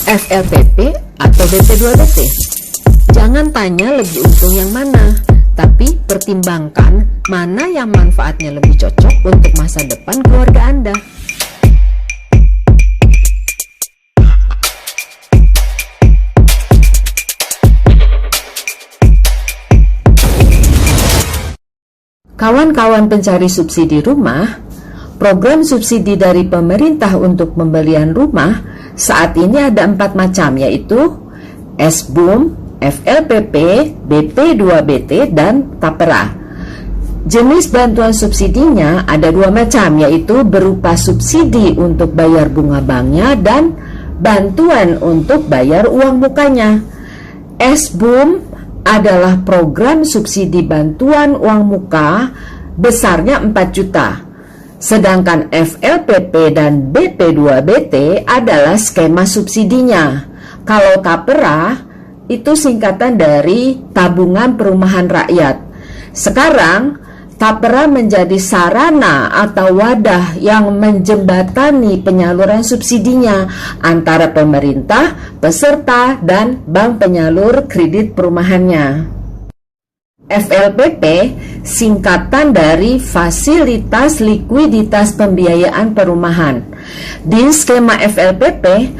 FLPP atau BP2BT? Jangan tanya lebih untung yang mana, tapi pertimbangkan mana yang manfaatnya lebih cocok untuk masa depan keluarga Anda. Kawan-kawan pencari subsidi rumah, program subsidi dari pemerintah untuk pembelian rumah saat ini ada 4 macam, yaitu SBUM, FLPP, BP2BT, dan TAPERA. Jenis bantuan subsidinya ada 2 macam, yaitu berupa subsidi untuk bayar bunga banknya dan bantuan untuk bayar uang mukanya. SBUM adalah program subsidi bantuan uang muka besarnya 4 juta. Sedangkan FLPP dan BP2BT adalah skema subsidinya. Kalau TAPERA itu singkatan dari Tabungan Perumahan Rakyat. Sekarang TAPERA menjadi sarana atau wadah yang menjembatani penyaluran subsidinya antara pemerintah, peserta, dan bank penyalur kredit perumahannya. FLPP singkatan dari Fasilitas Likuiditas Pembiayaan Perumahan. Di skema FLPP,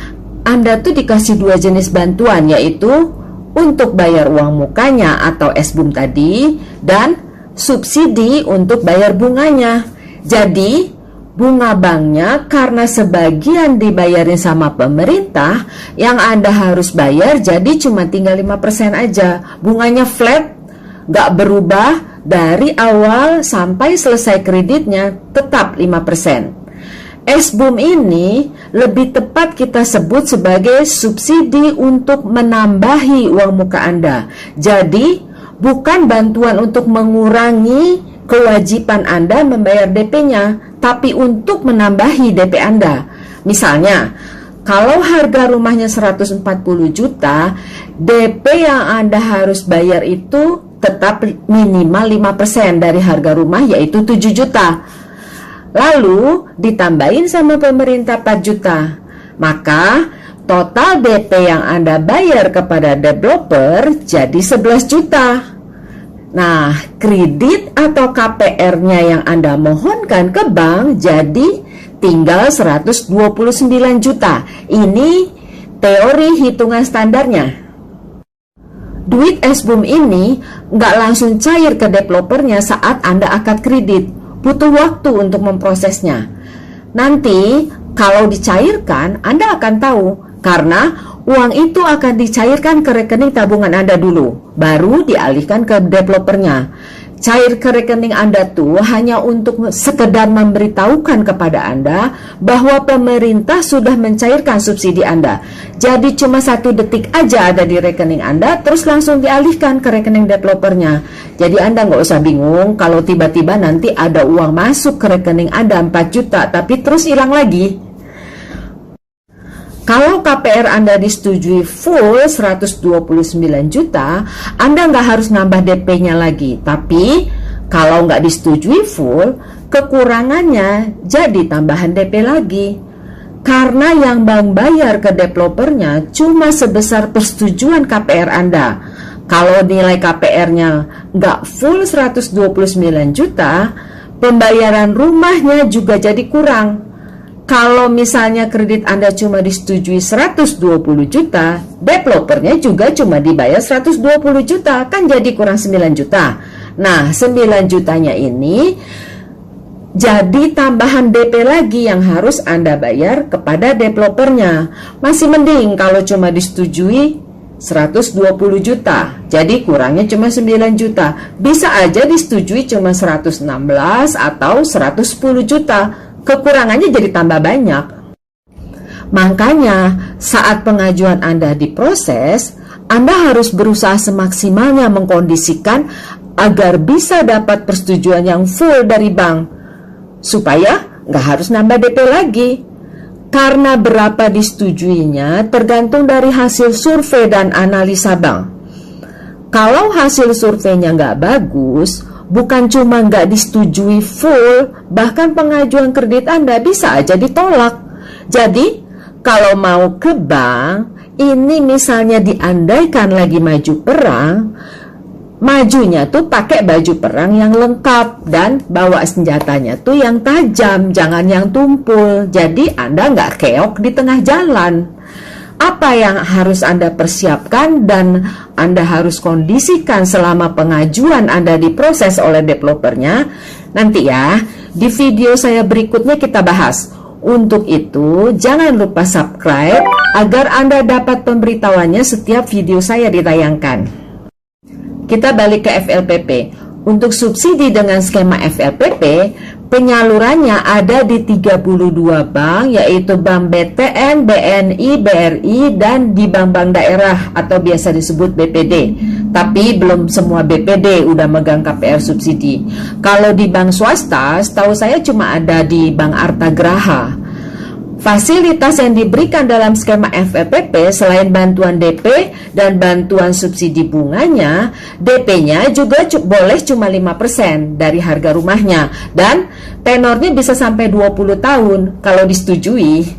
Anda tuh dikasih 2 jenis bantuan, yaitu untuk bayar uang mukanya atau SBUM tadi, dan subsidi untuk bayar bunganya. Jadi bunga banknya karena sebagian dibayarin sama pemerintah, yang Anda harus bayar jadi cuma tinggal 5% aja. Bunganya flat, gak berubah dari awal sampai selesai kreditnya, tetap 5%. SBUM ini lebih tepat kita sebut sebagai subsidi untuk menambahi uang muka Anda. Jadi bukan bantuan untuk mengurangi kewajiban Anda membayar DP-nya, tapi untuk menambahi DP Anda. Misalnya, kalau harga rumahnya 140 juta, DP yang Anda harus bayar itu tetap minimal 5% dari harga rumah, yaitu 7 juta. Lalu ditambahin sama pemerintah 4 juta. Maka total DP yang Anda bayar kepada developer jadi 11 juta. Nah, kredit atau KPR-nya yang Anda mohonkan ke bank jadi tinggal 129 juta. Ini teori hitungan standarnya. Duit SBUM ini nggak langsung cair ke developernya saat Anda akad kredit. Butuh waktu untuk memprosesnya. Nanti kalau dicairkan, Anda akan tahu, karena uang itu akan dicairkan ke rekening tabungan Anda dulu, baru dialihkan ke developernya. Cair ke rekening Anda tuh hanya untuk sekedar memberitahukan kepada Anda bahwa pemerintah sudah mencairkan subsidi Anda. Jadi cuma 1 detik aja ada di rekening Anda, terus langsung dialihkan ke rekening developernya. Jadi Anda nggak usah bingung kalau tiba-tiba nanti ada uang masuk ke rekening Anda 4 juta, tapi terus hilang lagi. Kalau KPR Anda disetujui full 129 juta, Anda nggak harus nambah DP-nya lagi. Tapi kalau nggak disetujui full, kekurangannya jadi tambahan DP lagi. Karena yang bank bayar ke developernya cuma sebesar persetujuan KPR Anda. Kalau nilai KPR-nya nggak full 129 juta, pembayaran rumahnya juga jadi kurang. Kalau misalnya kredit Anda cuma disetujui 120 juta, developernya juga cuma dibayar 120 juta, kan jadi kurang 9 juta. Nah, 9 jutanya ini jadi tambahan DP lagi yang harus Anda bayar kepada developernya. Masih mending kalau cuma disetujui 120 juta, jadi kurangnya cuma 9 juta. Bisa aja disetujui cuma 116 atau 110 juta. Kekurangannya jadi tambah banyak. Makanya saat pengajuan Anda diproses, Anda harus berusaha semaksimalnya mengkondisikan agar bisa dapat persetujuan yang full dari bank, supaya nggak harus nambah DP lagi. Karena berapa disetujuinya tergantung dari hasil survei dan analisa bank. Kalau hasil surveinya nggak bagus, bukan cuma nggak disetujui full, bahkan pengajuan kredit Anda bisa aja ditolak. Jadi, kalau mau ke bank, ini misalnya diandaikan lagi maju perang, majunya tuh pakai baju perang yang lengkap dan bawa senjatanya tuh yang tajam, jangan yang tumpul. Jadi Anda nggak keok di tengah jalan. Apa yang harus Anda persiapkan dan Anda harus kondisikan selama pengajuan Anda diproses oleh developernya, nanti ya di video saya berikutnya kita bahas. Untuk itu jangan lupa subscribe agar Anda dapat pemberitahuannya setiap video saya ditayangkan. Kita balik ke FLPP. Untuk subsidi dengan skema FLPP, penyalurannya ada di 32 bank, yaitu Bank BTN, BNI, BRI, dan di bank-bank daerah atau biasa disebut BPD. Tapi belum semua BPD udah megang KPR subsidi. Kalau di bank swasta, setahu saya cuma ada di Bank Artagraha. Fasilitas yang diberikan dalam skema FLPP selain bantuan DP dan bantuan subsidi bunganya, DP-nya juga boleh cuma 5% dari harga rumahnya dan tenornya bisa sampai 20 tahun kalau disetujui.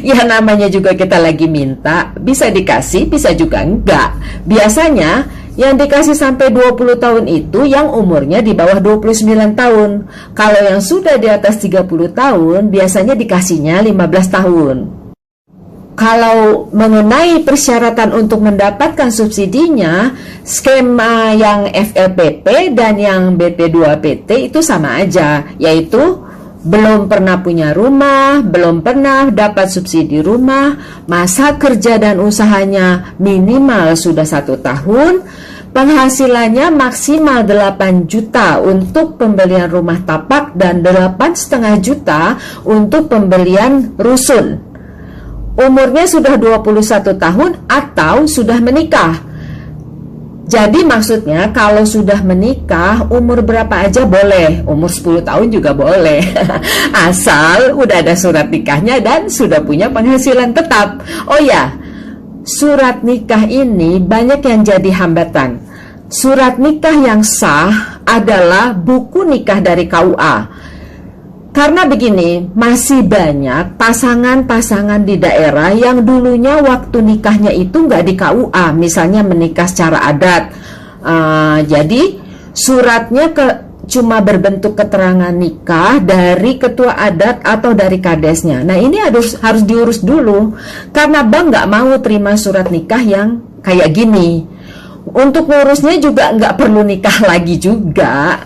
Ya namanya juga kita lagi minta, bisa dikasih, bisa juga enggak. Biasanya yang dikasih sampai 20 tahun itu yang umurnya di bawah 29 tahun. Kalau yang sudah di atas 30 tahun, biasanya dikasihnya 15 tahun. Kalau mengenai persyaratan untuk mendapatkan subsidinya, skema yang FLPP dan yang BP2PT itu sama aja, yaitu belum pernah punya rumah, belum pernah dapat subsidi rumah, masa kerja dan usahanya minimal sudah 1 tahun, penghasilannya maksimal 8 juta untuk pembelian rumah tapak dan 8,5 juta untuk pembelian rusun. Umurnya sudah 21 tahun atau sudah menikah. Jadi maksudnya kalau sudah menikah umur berapa aja boleh, umur 10 tahun juga boleh. Asal udah ada surat nikahnya dan sudah punya penghasilan tetap. Oh ya, surat nikah ini banyak yang jadi hambatan. Surat nikah yang sah adalah buku nikah dari KUA. Karena begini, masih banyak pasangan-pasangan di daerah yang dulunya waktu nikahnya itu nggak di KUA, misalnya menikah secara adat. Jadi suratnya cuma berbentuk keterangan nikah dari ketua adat atau dari kadesnya. Nah ini harus diurus dulu, karena bank nggak mau terima surat nikah yang kayak gini. Untuk ngurusnya juga nggak perlu nikah lagi juga.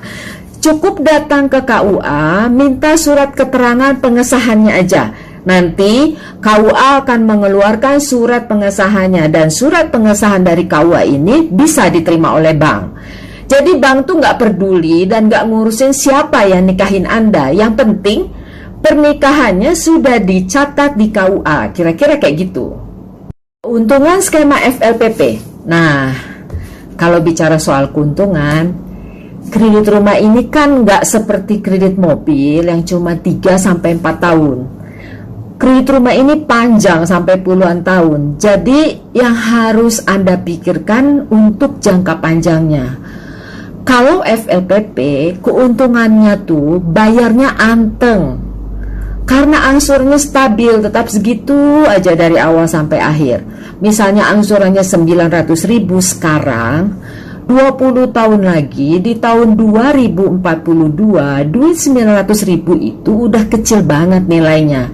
Cukup datang ke KUA, minta surat keterangan pengesahannya aja. Nanti KUA akan mengeluarkan surat pengesahannya dan surat pengesahan dari KUA ini bisa diterima oleh bank. Jadi bank tuh nggak peduli dan nggak ngurusin siapa yang nikahin Anda. Yang penting pernikahannya sudah dicatat di KUA. Kira-kira kayak gitu. Keuntungan skema FLPP. Nah, kalau bicara soal keuntungan, kredit rumah ini kan nggak seperti kredit mobil yang cuma 3-4 tahun. Kredit rumah ini panjang sampai puluhan tahun. Jadi yang harus Anda pikirkan untuk jangka panjangnya. Kalau FLPP, keuntungannya tuh bayarnya anteng. Karena angsurnya stabil, tetap segitu aja dari awal sampai akhir. Misalnya angsurannya 900.000 sekarang, 20 tahun lagi di tahun 2042 duit 900.000 itu udah kecil banget nilainya.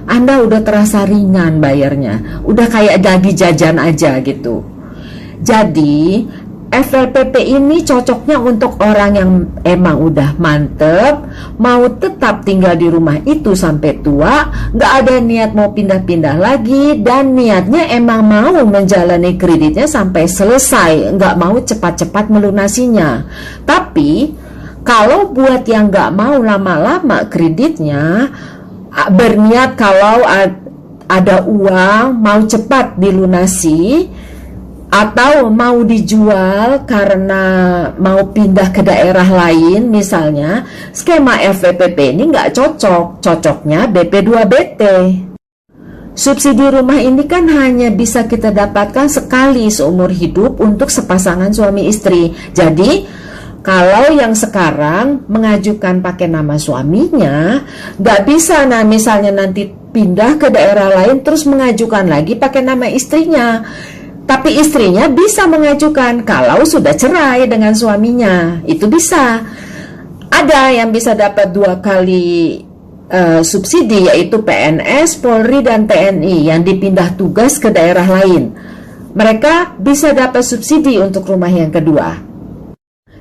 Anda udah terasa ringan bayarnya, udah kayak lagi jajan aja gitu. Jadi FLPP ini cocoknya untuk orang yang emang udah mantep, mau tetap tinggal di rumah itu sampai tua, nggak ada niat mau pindah-pindah lagi, dan niatnya emang mau menjalani kreditnya sampai selesai, nggak mau cepat-cepat melunasinya. Tapi kalau buat yang nggak mau lama-lama kreditnya, berniat kalau ada uang mau cepat dilunasi, atau mau dijual karena mau pindah ke daerah lain misalnya, skema FLPP ini nggak cocok. Cocoknya BP2BT. Subsidi rumah ini kan hanya bisa kita dapatkan sekali seumur hidup untuk sepasangan suami istri. Jadi Kalau yang sekarang mengajukan pakai nama suaminya, nggak bisa. Nah, misalnya nanti pindah ke daerah lain terus mengajukan lagi pakai nama istrinya. Tapi istrinya bisa mengajukan kalau sudah cerai dengan suaminya. Itu bisa. Ada yang bisa dapat 2 kali subsidi, yaitu PNS, Polri, dan TNI yang dipindah tugas ke daerah lain. Mereka bisa dapat subsidi untuk rumah yang kedua.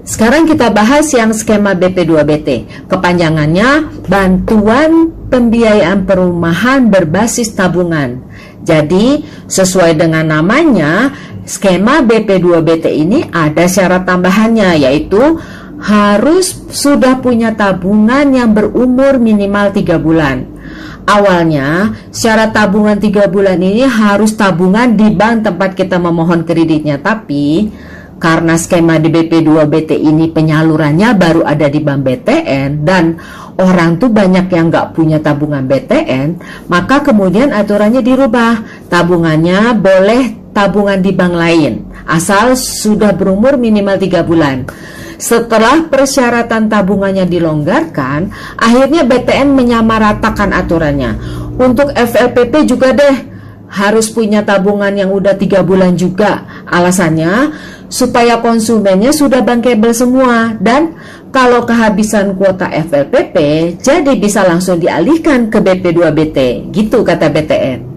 Sekarang kita bahas yang skema BP2BT. Kepanjangannya Bantuan Pembiayaan Perumahan Berbasis Tabungan. Jadi, sesuai dengan namanya, skema BP2BT ini ada syarat tambahannya, yaitu harus sudah punya tabungan yang berumur minimal 3 bulan. Awalnya, syarat tabungan 3 bulan ini harus tabungan di bank tempat kita memohon kreditnya. Tapi karena skema di BP2BT ini penyalurannya baru ada di Bank BTN dan orang tuh banyak yang nggak punya tabungan BTN, maka kemudian aturannya dirubah. Tabungannya boleh tabungan di bank lain, asal sudah berumur minimal 3 bulan. Setelah persyaratan tabungannya dilonggarkan, akhirnya BTN menyamaratakan aturannya. Untuk FLPP juga deh, harus punya tabungan yang udah 3 bulan juga. Alasannya supaya konsumennya sudah bankable semua, dan kalau kehabisan kuota FLPP jadi bisa langsung dialihkan ke BP2BT, gitu kata BTN.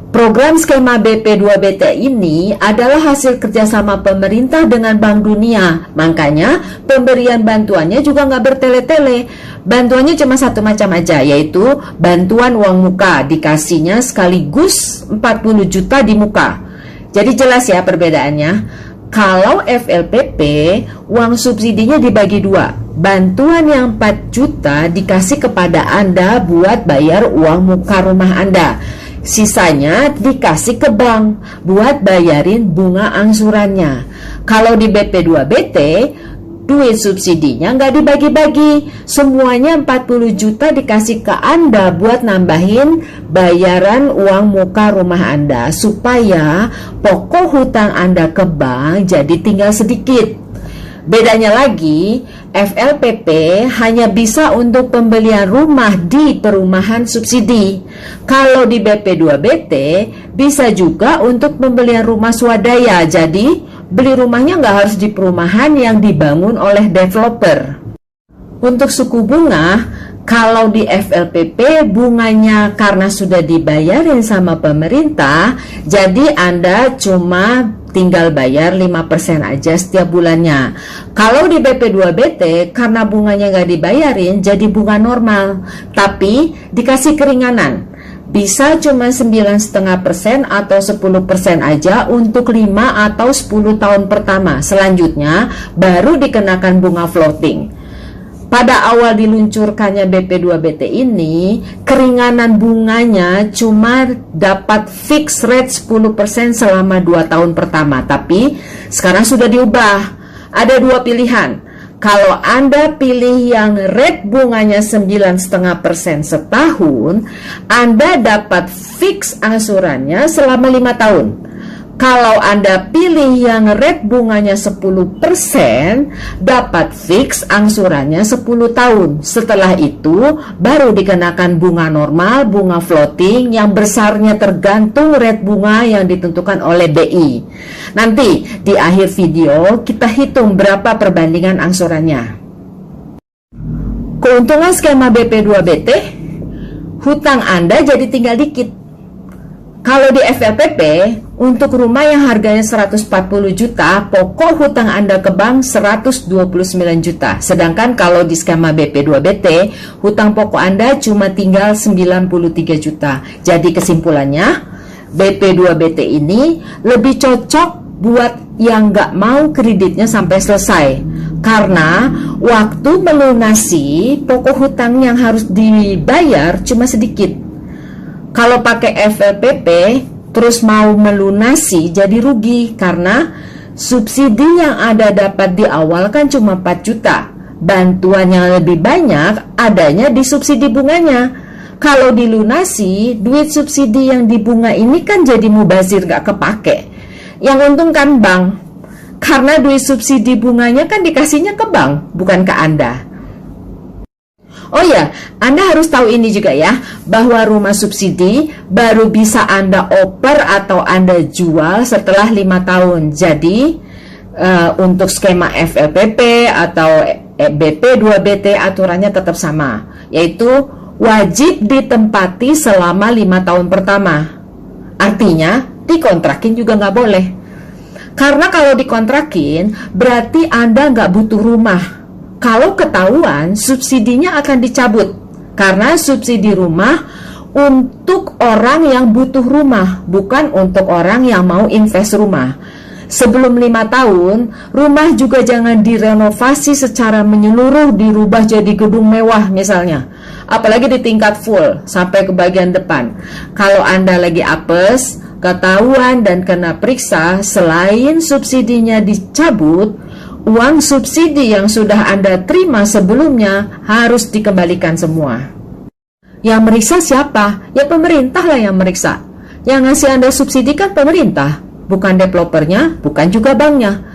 Program skema BP2BT ini adalah hasil kerjasama pemerintah dengan Bank Dunia. Makanya pemberian bantuannya juga nggak bertele-tele. Bantuannya cuma satu macam aja, yaitu bantuan uang muka. Dikasihnya sekaligus 40 juta di muka. Jadi jelas ya perbedaannya. Kalau FLPP, uang subsidinya dibagi 2. Bantuan yang 4 juta dikasih kepada Anda buat bayar uang muka rumah Anda. Sisanya dikasih ke bank buat bayarin bunga angsurannya. Kalau di BP2BT, duit subsidinya nggak dibagi-bagi. Semuanya 40 juta dikasih ke Anda buat nambahin bayaran uang muka rumah Anda, supaya pokok hutang Anda ke bank jadi tinggal sedikit. Bedanya lagi, FLPP hanya bisa untuk pembelian rumah di perumahan subsidi. Kalau di BP2BT bisa juga untuk pembelian rumah swadaya. Jadi beli rumahnya nggak harus di perumahan yang dibangun oleh developer. Untuk suku bunga, kalau di FLPP bunganya karena sudah dibayarin sama pemerintah, jadi Anda cuma tinggal bayar 5% aja setiap bulannya. Kalau di BP2BT karena bunganya nggak dibayarin, jadi bunga normal, tapi dikasih keringanan. Bisa cuma 9,5% atau 10% aja untuk 5 atau 10 tahun pertama. Selanjutnya baru dikenakan bunga floating. Pada awal diluncurkannya BP2BT ini, keringanan bunganya cuma dapat fixed rate 10% selama 2 tahun pertama. Tapi sekarang sudah diubah. Ada 2 pilihan. Kalau Anda pilih yang rate bunganya 9,5% setahun, Anda dapat fix angsurannya selama 5 tahun. Kalau Anda pilih yang rate bunganya 10%, dapat fix angsurannya 10 tahun. Setelah itu, baru dikenakan bunga normal, bunga floating yang besarnya tergantung rate bunga yang ditentukan oleh BI. Nanti di akhir video kita hitung berapa perbandingan angsurannya. Keuntungan skema BP2BT, hutang Anda jadi tinggal dikit. Kalau di FLPP, untuk rumah yang harganya 140 juta, pokok hutang Anda ke bank 129 juta. Sedangkan kalau di skema BP2BT, hutang pokok Anda cuma tinggal 93 juta. Jadi kesimpulannya, BP2BT ini lebih cocok buat yang nggak mau kreditnya sampai selesai. Karena waktu melunasi pokok hutang yang harus dibayar cuma sedikit. Kalau pakai FLPP terus mau melunasi jadi rugi, karena subsidi yang Anda dapat di awal kan cuma 4 juta. Bantuan yang lebih banyak adanya di subsidi bunganya. Kalau dilunasi, duit subsidi yang di bunga ini kan jadi mubazir, gak kepake. Yang untung kan bank. Karena duit subsidi bunganya kan dikasihnya ke bank, bukan ke Anda. Oh ya, Anda harus tahu ini juga ya, bahwa rumah subsidi baru bisa Anda oper atau Anda jual setelah 5 tahun. Jadi, untuk skema FLPP atau BP 2BT aturannya tetap sama, yaitu wajib ditempati selama 5 tahun pertama. Artinya, dikontrakin juga nggak boleh. Karena kalau dikontrakin, berarti Anda nggak butuh rumah. Kalau ketahuan, subsidinya akan dicabut. Karena subsidi rumah untuk orang yang butuh rumah, bukan untuk orang yang mau invest rumah. Sebelum 5 tahun, rumah juga jangan direnovasi secara menyeluruh, dirubah jadi gedung mewah misalnya. Apalagi di tingkat full, sampai ke bagian depan. Kalau Anda lagi apes, ketahuan dan kena periksa, selain subsidinya dicabut, uang subsidi yang sudah Anda terima sebelumnya harus dikembalikan semua. Yang meriksa siapa? Ya pemerintah lah yang meriksa. Yang ngasih Anda subsidi kan pemerintah, bukan developernya, bukan juga banknya.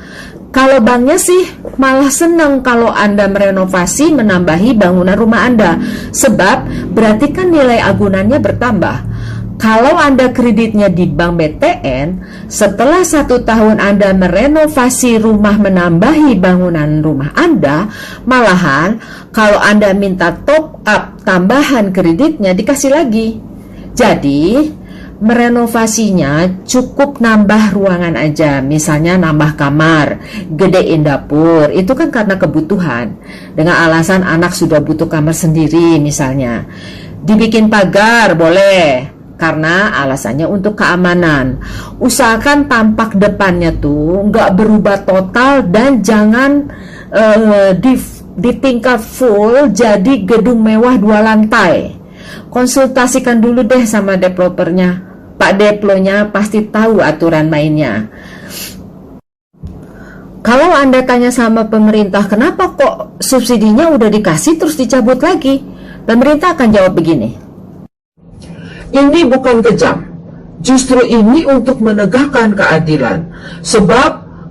Kalau banknya sih malah senang kalau Anda merenovasi, menambahi bangunan rumah Anda, sebab berarti kan nilai agunannya bertambah. Kalau Anda kreditnya di Bank BTN, setelah 1 tahun Anda merenovasi rumah, menambahi bangunan rumah Anda, malahan kalau Anda minta top up tambahan kreditnya dikasih lagi. Jadi, merenovasinya cukup nambah ruangan aja, misalnya nambah kamar, gedein dapur, itu kan karena kebutuhan. Dengan alasan anak sudah butuh kamar sendiri misalnya. Dibikin pagar boleh, karena alasannya untuk keamanan. Usahakan tampak depannya tuh nggak berubah total dan jangan di tingkat full jadi gedung mewah 2 lantai. Konsultasikan dulu deh sama developernya. Pak Deplonya pasti tahu aturan mainnya. Kalau Anda tanya sama pemerintah, kenapa kok subsidinya udah dikasih terus dicabut lagi? Pemerintah akan jawab begini. Ini bukan kejam, justru ini untuk menegakkan keadilan. Sebab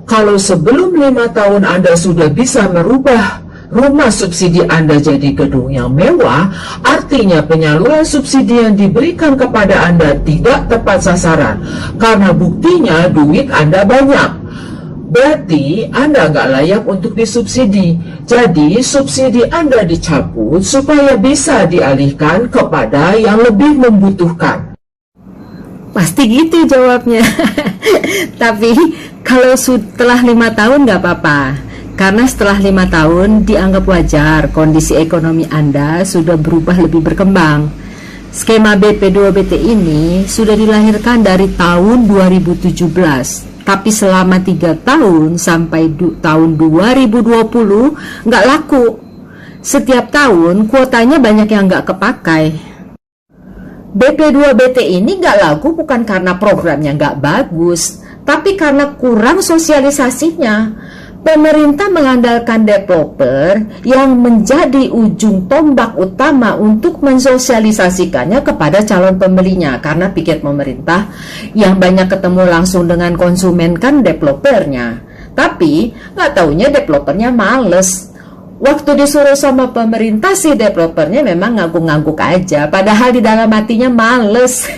kalau sebelum 5 tahun Anda sudah bisa merubah rumah subsidi Anda jadi gedung yang mewah, artinya penyaluran subsidi yang diberikan kepada Anda tidak tepat sasaran. Karena buktinya duit Anda banyak. Berarti Anda nggak layak untuk disubsidi. Jadi subsidi Anda dicabut supaya bisa dialihkan kepada yang lebih membutuhkan. Pasti gitu jawabnya. Tapi kalau setelah 5 tahun nggak apa-apa. Karena setelah 5 tahun dianggap wajar kondisi ekonomi Anda sudah berubah lebih berkembang. Skema BP2BT ini sudah dilahirkan dari tahun 2017. Tapi selama 3 tahun sampai tahun 2020 nggak laku. Setiap tahun kuotanya banyak yang nggak kepakai. BP2BT ini nggak laku bukan karena programnya nggak bagus, tapi karena kurang sosialisasinya. Pemerintah mengandalkan developer yang menjadi ujung tombak utama untuk mensosialisasikannya kepada calon pembelinya. Karena pikir pemerintah yang banyak ketemu langsung dengan konsumen kan developernya. Tapi nggak taunya developernya males. Waktu disuruh sama pemerintah sih developernya memang ngangguk-ngangguk aja, padahal di dalam hatinya males.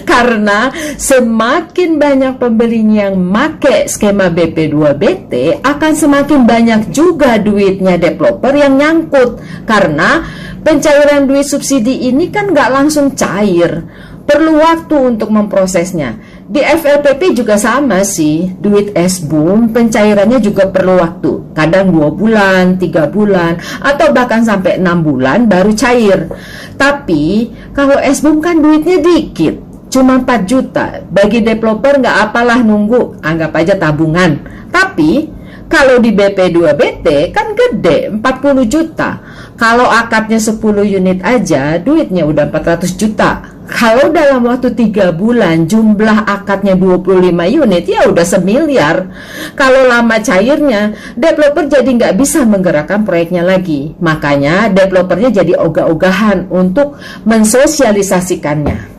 Karena semakin banyak pembelinya yang make skema BP2BT, akan semakin banyak juga duitnya developer yang nyangkut. Karena pencairan duit subsidi ini kan nggak langsung cair, perlu waktu untuk memprosesnya. Di FLPP juga sama sih, duit SBUM pencairannya juga perlu waktu. Kadang 2 bulan, 3 bulan, atau bahkan sampai 6 bulan baru cair. Tapi kalau SBUM kan duitnya dikit, cuma 4 juta. Bagi developer nggak apalah nunggu, anggap aja tabungan. Tapi kalau di BP2BT kan gede, 40 juta. Kalau akadnya 10 unit aja, duitnya udah 400 juta. Kalau dalam waktu 3 bulan jumlah akadnya 25 unit, ya udah 1 miliar. Kalau lama cairnya, developer jadi nggak bisa menggerakkan proyeknya lagi. Makanya developernya jadi ogah-ogahan untuk mensosialisasikannya.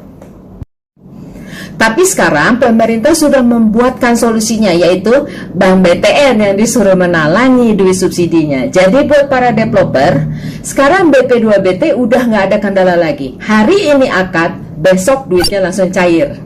Tapi sekarang pemerintah sudah membuatkan solusinya, yaitu Bank BTN yang disuruh menalangi duit subsidinya. Jadi buat para developer, sekarang BP2BT udah nggak ada kendala lagi. Hari ini akad, besok duitnya langsung cair.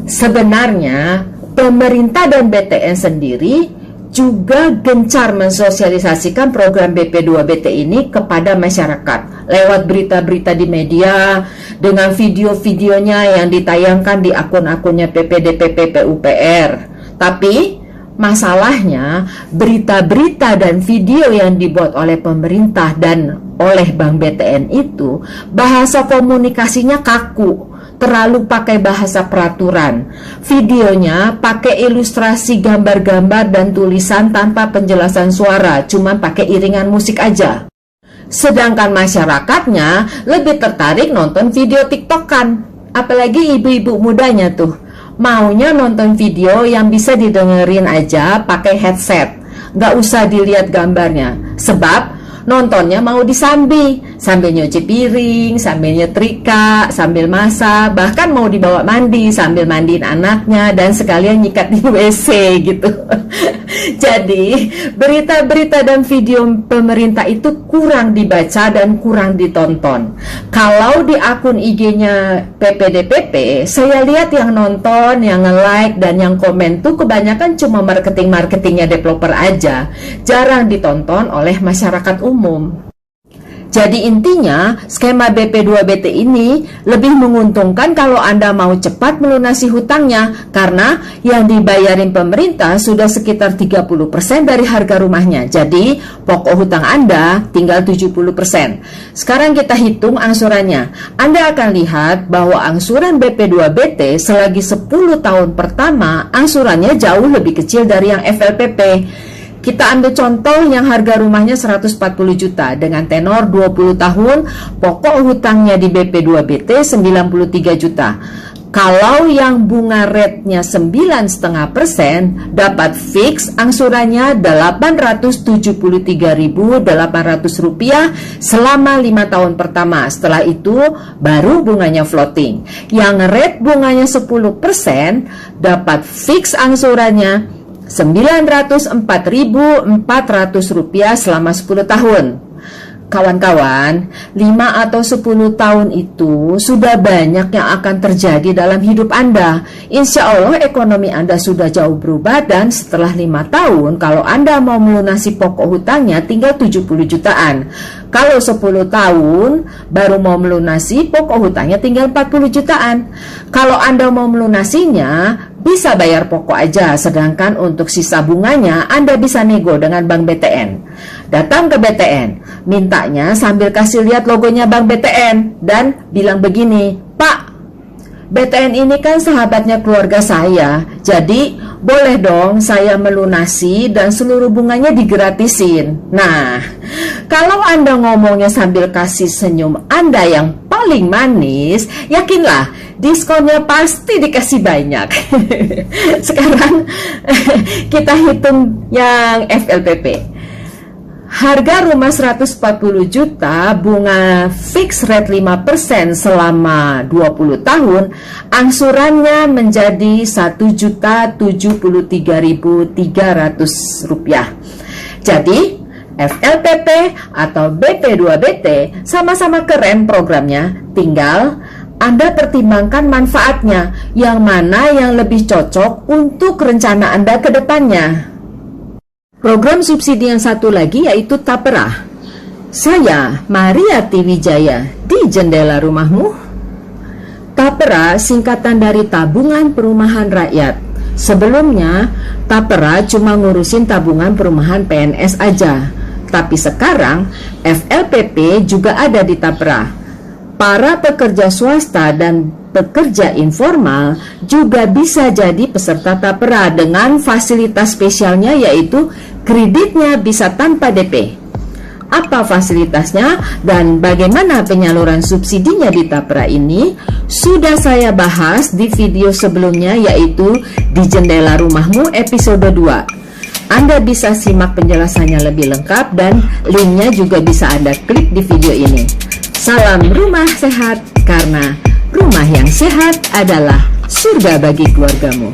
Sebenarnya pemerintah dan BTN sendiri juga gencar mensosialisasikan program BP2BT ini kepada masyarakat lewat berita-berita di media, dengan video-videonya yang ditayangkan di akun-akunnya PPDP PUPR. Tapi masalahnya berita-berita dan video yang dibuat oleh pemerintah dan oleh Bank BTN itu bahasa komunikasinya kaku, terlalu pakai bahasa peraturan. Videonya pakai ilustrasi gambar-gambar dan tulisan tanpa penjelasan suara, cuma pakai iringan musik aja. Sedangkan masyarakatnya lebih tertarik nonton video TikTokan. Apalagi ibu-ibu mudanya tuh, maunya nonton video yang bisa didengerin aja pakai headset, nggak usah dilihat gambarnya. Sebab nontonnya mau disambi, sambil nyuci piring, sambil nyetrika, sambil masak, bahkan mau dibawa mandi sambil mandiin anaknya dan sekalian nyikat di WC gitu. Jadi berita-berita dan video pemerintah itu kurang dibaca dan kurang ditonton. Kalau di akun IG-nya PPDPP, saya lihat yang nonton, yang nge-like dan yang komen tuh kebanyakan cuma marketing-marketingnya developer aja, jarang ditonton oleh masyarakat umum. Jadi intinya, skema BP2BT ini lebih menguntungkan kalau Anda mau cepat melunasi hutangnya, karena yang dibayarin pemerintah sudah sekitar 30% dari harga rumahnya. Jadi pokok hutang Anda tinggal 70%. Sekarang kita hitung angsurannya. Anda akan lihat bahwa angsuran BP2BT selagi 10 tahun pertama angsurannya jauh lebih kecil dari yang FLPP. Kita ambil contoh yang harga rumahnya 140 juta dengan tenor 20 tahun, pokok hutangnya di BP2BT 93 juta. Kalau yang bunga rate-nya 9,5%, dapat fix angsurannya Rp873.800 selama 5 tahun pertama. Setelah itu baru bunganya floating. Yang rate bunganya 10%, dapat fix angsurannya Rp904.400 selama 10 tahun. Kawan-kawan, 5 atau 10 tahun itu sudah banyak yang akan terjadi dalam hidup Anda. Insya Allah ekonomi Anda sudah jauh berubah dan setelah 5 tahun, kalau Anda mau melunasi pokok hutangnya tinggal 70 jutaan. Kalau 10 tahun baru mau melunasi pokok hutangnya tinggal 40 jutaan. Kalau Anda mau melunasinya bisa bayar pokok aja, sedangkan untuk sisa bunganya Anda bisa nego dengan Bank BTN. Datang ke BTN, mintanya sambil kasih lihat logonya Bank BTN dan bilang begini, "Pak, BTN ini kan sahabatnya keluarga saya, jadi boleh dong saya melunasi dan seluruh bunganya digratisin." Nah, kalau Anda ngomongnya sambil kasih senyum Anda yang paling manis, yakinlah diskonnya pasti dikasih banyak. Sekarang kita hitung yang FLPP. Harga rumah 140 juta, bunga fix rate 5% selama 20 tahun, angsurannya menjadi Rp1.073.300. Jadi FLPP atau BP2BT sama-sama keren programnya, tinggal Anda pertimbangkan manfaatnya, yang mana yang lebih cocok untuk rencana Anda ke depannya. Program subsidi yang satu lagi yaitu Tapera. Saya Mariati Wijaya di Jendela Rumahmu. Tapera singkatan dari Tabungan Perumahan Rakyat. Sebelumnya Tapera cuma ngurusin tabungan perumahan PNS aja, tapi sekarang FLPP juga ada di Tapera. Para pekerja swasta dan pekerja informal juga bisa jadi peserta Tapera dengan fasilitas spesialnya, yaitu kreditnya bisa tanpa DP. Apa fasilitasnya dan bagaimana penyaluran subsidinya di Tapera ini sudah saya bahas di video sebelumnya, yaitu di Jendela Rumahmu episode 2. Anda bisa simak penjelasannya lebih lengkap dan linknya juga bisa Anda klik di video ini. Salam rumah sehat, karena rumah yang sehat adalah surga bagi keluargamu.